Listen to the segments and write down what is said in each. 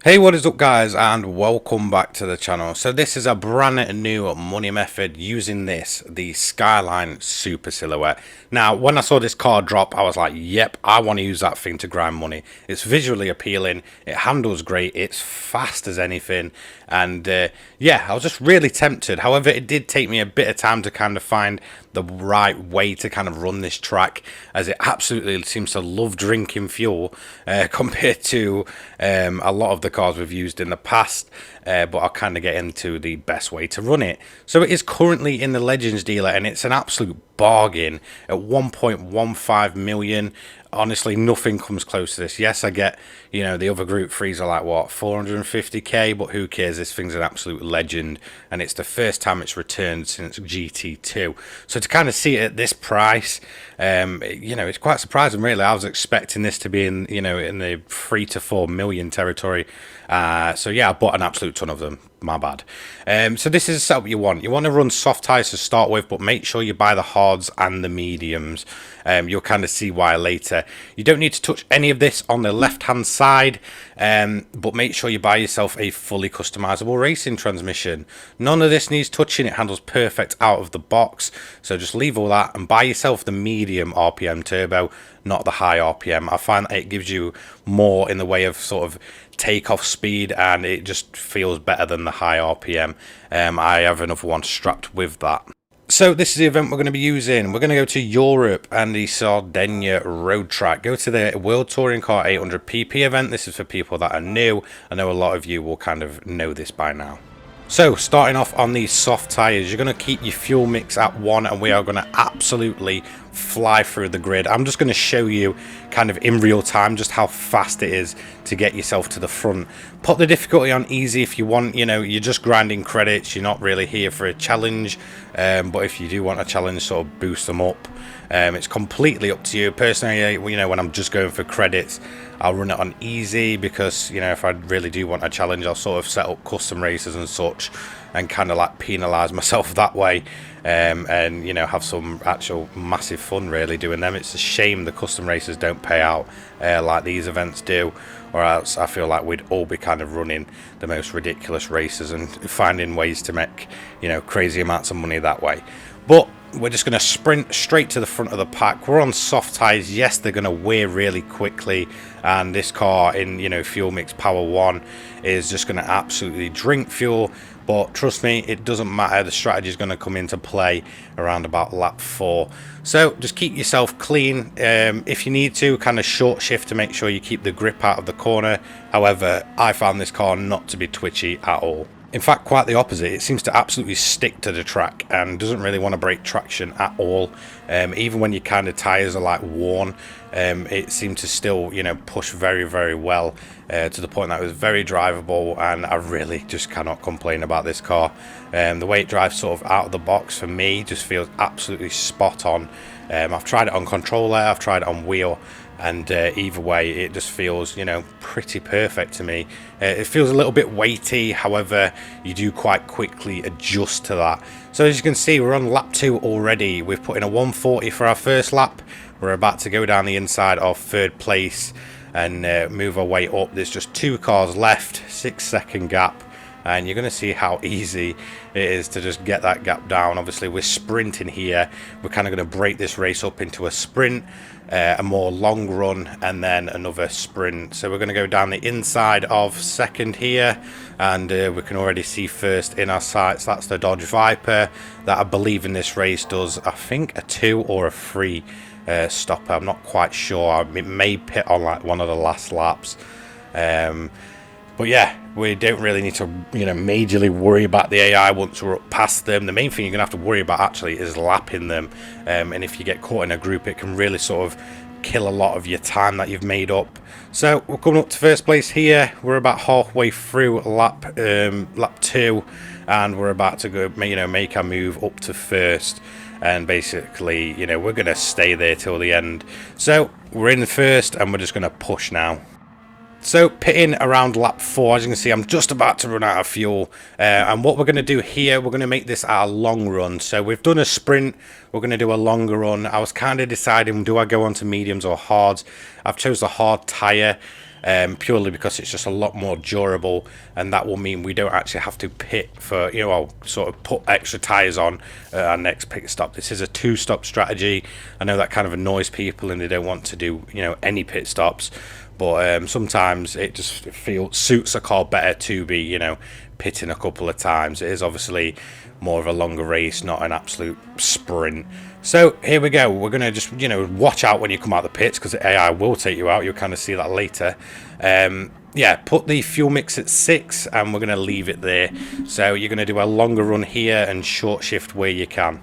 Hey, what is up guys, and welcome back to the channel. So this is a brand new money method using the Skyline Super Silhouette. Now when I saw this car drop, I was like, yep, I want to use that thing to grind money. It's visually appealing, it handles great, it's fast as anything, and yeah, I was just really tempted. However, it did take me a bit of time to kind of find the right way to kind of run this track, as it absolutely seems to love drinking fuel compared to a lot of the cars we've used in the past, but I'll kind of get into the best way to run it. So it is currently in the Legends dealer, and it's an absolute bargain at 1.15 million. Honestly, nothing comes close to this. Yes, I get, you know, the other Group 3s are like, what, 450k, but who cares? This thing's an absolute legend, and it's the first time it's returned since GT2. So to kind of see it at this price, you know, it's quite surprising, really. I was expecting this to be in, you know, in the 3 to 4 million territory. So yeah, I bought an absolute ton of them. My bad. So this is the setup you want. You want to run soft tires to start with, but make sure you buy the hards and the mediums. You'll kind of see why later. You don't need to touch any of this on the left hand side, but make sure you buy yourself a fully customizable racing transmission. None of this needs touching. It handles perfect out of the box, so just leave all that and buy yourself the medium RPM turbo, not the high RPM. I find that it gives you more in the way of sort of takeoff speed, and it just feels better than the high RPM. I have another one strapped with that. So this is the event we're going to be using. We're going to go to Europe and the Sardinia road track. Go to the World Touring Car 800 PP event. This is for people that are new. I know a lot of you will kind of know this by now. So starting off on these soft tyres, you're going to keep your fuel mix at 1, and we are going to absolutely fly through the grid. I'm just going to show you kind of in real time just how fast it is to get yourself to the front. Put the difficulty on easy if you want. You know, you're just grinding credits, you're not really here for a challenge, but if you do want a challenge, sort of boost them up. It's completely up to you. Personally, you know, when I'm just going for credits, I'll run it on easy, because, you know, if I really do want a challenge, I'll sort of set up custom races and such, and kind of like penalize myself that way, and, you know, have some actual massive fun really doing them. It's a shame the custom races don't pay out like these events do, or else I feel like we'd all be kind of running the most ridiculous races and finding ways to make, you know, crazy amounts of money that way. But we're just going to sprint straight to the front of the pack. We're on soft tyres. Yes, they're going to wear really quickly, and this car in, you know, fuel mix power 1 is just going to absolutely drink fuel. But trust me, it doesn't matter. The strategy is going to come into play around about lap 4. So just keep yourself clean. If you need to, kind of short shift to make sure you keep the grip out of the corner. However, I found this car not to be twitchy at all. In fact, quite the opposite. It seems to absolutely stick to the track and doesn't really want to break traction at all. Even when your kind of tyres are like worn, it seemed to still, you know, push very, very well, to the point that it was very drivable, and I really just cannot complain about this car. The way it drives sort of out of the box for me just feels absolutely spot on. I've tried it on controller, I've tried it on wheel, and either way it just feels, you know, pretty perfect to me. It feels a little bit weighty, however you do quite quickly adjust to that. So as you can see, we're on lap 2 already. We've put in a 140 for our first lap. We're about to go down the inside of 3rd place and move our way up. There's just 2 cars left, 6-second gap, and you're going to see how easy it is to just get that gap down. Obviously we're sprinting here. We're kind of going to break this race up into a sprint, a more long run, and then another sprint. So we're going to go down the inside of 2nd here, and we can already see 1st in our sights. That's the Dodge Viper that I believe in this race does, I think, a 2 or a 3 stopper. I'm not quite sure. It may pit on like one of the last laps. But yeah, we don't really need to, you know, majorly worry about the AI once we're up past them. The main thing you're going to have to worry about actually is lapping them. And if you get caught in a group, it can really sort of kill a lot of your time that you've made up. So we're coming up to 1st place here. We're about halfway through lap 2, and we're about to go, you know, make our move up to 1st. And basically, you know, we're going to stay there till the end. So we're in the 1st, and we're just going to push now. So pitting around lap 4, as you can see, I'm just about to run out of fuel, and what we're going to do here, we're going to make this our long run. So we've done a sprint, we're going to do a longer run. I was kind of deciding, do I go on to mediums or hards? I've chose the hard tyre. purely because it's just a lot more durable, and that will mean we don't actually have to pit for, you know, I'll sort of put extra tires on our next pit stop. This is a 2-stop strategy. I know that kind of annoys people and they don't want to do, you know, any pit stops, but sometimes it just suits a car better to be, you know, pitting a couple of times. It is obviously more of a longer race, not an absolute sprint. So here we go. We're going to just, you know, watch out when you come out the pits, because the AI will take you out. You'll kind of see that later. Yeah, put the fuel mix at 6 and we're going to leave it there. So you're going to do a longer run here and short shift where you can.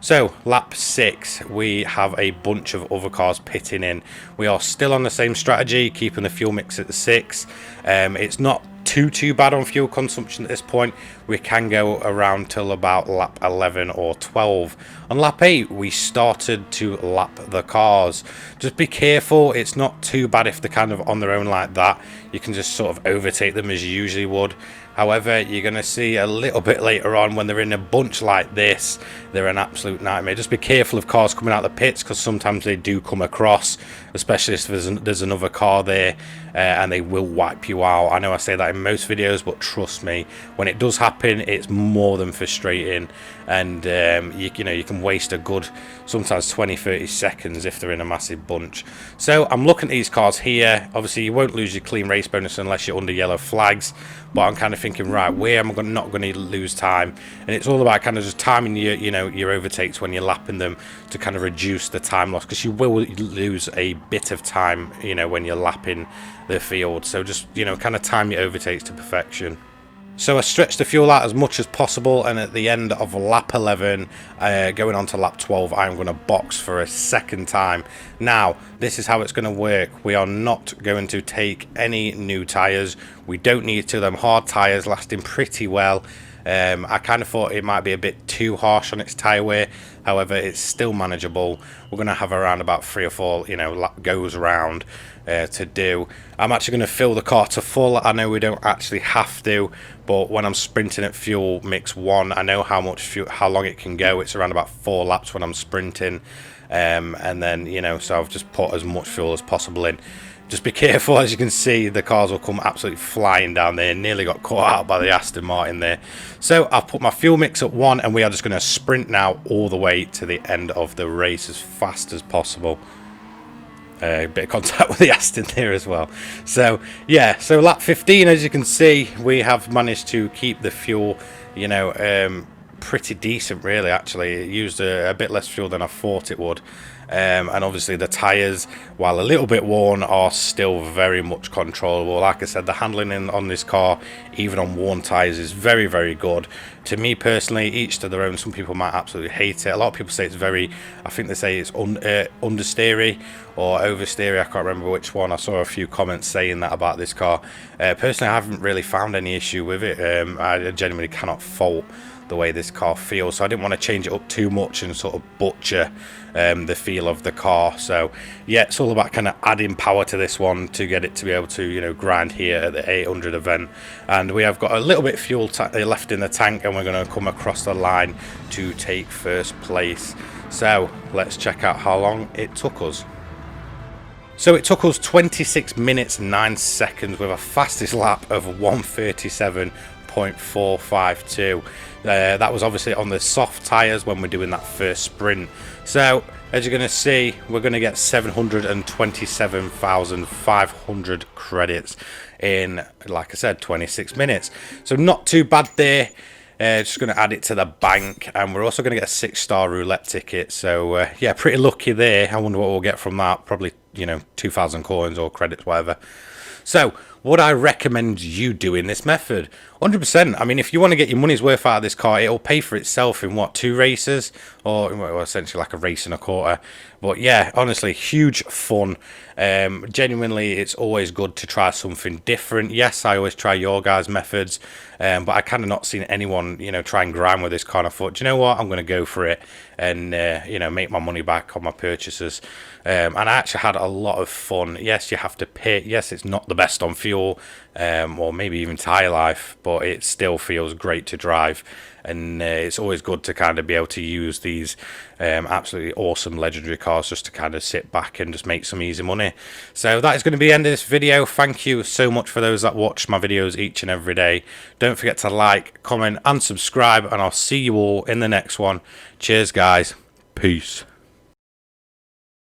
So lap 6, we have a bunch of other cars pitting in. We are still on the same strategy, keeping the fuel mix at 6. It's not too bad on fuel consumption at this point. We can go around till about lap 11 or 12. On lap 8 we started to lap the cars. Just be careful, it's not too bad if they're kind of on their own like that. You can just sort of overtake them as you usually would. However, you're going to see a little bit later on when they're in a bunch like this, they're an absolute nightmare. Just be careful of cars coming out of the pits, because sometimes they do come across, especially if there's another car there, and they will wipe you out. I know I say that in most videos, but trust me, when it does happen, it's more than frustrating, and you know, you can waste a good sometimes 20-30 seconds if they're in a massive bunch. So I'm looking at these cars here. Obviously you won't lose your clean race bonus unless you're under yellow flags, but I'm kind of thinking, right, where am I not going to lose time? And it's all about kind of just timing your, you know, your overtakes when you're lapping them to kind of reduce the time loss, because you will lose a bit of time, you know, when you're lapping the field. So just, you know, kind of time your overtakes to perfection. So I stretched the fuel out as much as possible, and at the end of lap 11, going on to lap 12, I'm going to box for a second time. Now, this is how it's going to work. We are not going to take any new tyres. We don't need to. Them hard tyres lasting pretty well. I kind of thought it might be a bit too harsh on its tyre wear. However, it's still manageable. We're going to have around about 3 or 4, you know, goes around to do. I'm actually going to fill the car to full. I know we don't actually have to, but when I'm sprinting at fuel mix 1, I know how much fuel, how long it can go. It's around about 4 laps when I'm sprinting, and then, you know, so I've just put as much fuel as possible in. Just be careful, as you can see, the cars will come absolutely flying down there. Nearly got caught out by the Aston Martin there. So I've put my fuel mix at 1, and we are just going to sprint now all the way to the end of the race as fast as possible. A bit of contact with the Aston there as well. So yeah, so lap 15, as you can see, we have managed to keep the fuel, you know, pretty decent really. Actually, it used a bit less fuel than I thought it would. And obviously the tyres, while a little bit worn, are still very much controllable. Like I said, the handling on this car, even on worn tyres, is very, very good. To me personally, each to their own. Some people might absolutely hate it. A lot of people say it's very, I think they say it's understeery or oversteery. I can't remember which one. I saw a few comments saying that about this car. Personally, I haven't really found any issue with it. I genuinely cannot fault the way this car feels, so I didn't want to change it up too much and sort of butcher the feel of the car. So yeah, it's all about kind of adding power to this one to get it to be able to, you know, grind here at the 800 event. And we have got a little bit of fuel left in the tank, and we're going to come across the line to take first place. So let's check out how long it took us. So it took us 26 minutes 9 seconds with a fastest lap of 1:37.452. That was obviously on the soft tyres when we're doing that first sprint. So as you're going to see, we're going to get 727,500 credits in, like I said, 26 minutes. So not too bad there. Just going to add it to the bank, and we're also going to get a 6-star roulette ticket. So yeah, pretty lucky there. I wonder what we'll get from that. Probably, you know, 2,000 coins or credits, whatever. So would I recommend you doing this method? 100%. I mean, if you want to get your money's worth out of this car, it'll pay for itself in what, 2 races, or well, essentially like a race and a quarter. But yeah, honestly, huge fun. Genuinely, it's always good to try something different. Yes, I always try your guys' methods, but I kind of not seen anyone, you know, try and grind with this car. And I thought, do you know what, I'm going to go for it and you know, make my money back on my purchases. And I actually had a lot of fun. Yes, you have to pit. Yes, it's not the best on fuel. or maybe even tire life, but it still feels great to drive. And it's always good to kind of be able to use these absolutely awesome legendary cars just to kind of sit back and just make some easy money. So that is going to be the end of this video. Thank you so much for those that watch my videos each and every day. Don't forget to like, comment and subscribe, and I'll see you all in the next one. Cheers guys, peace.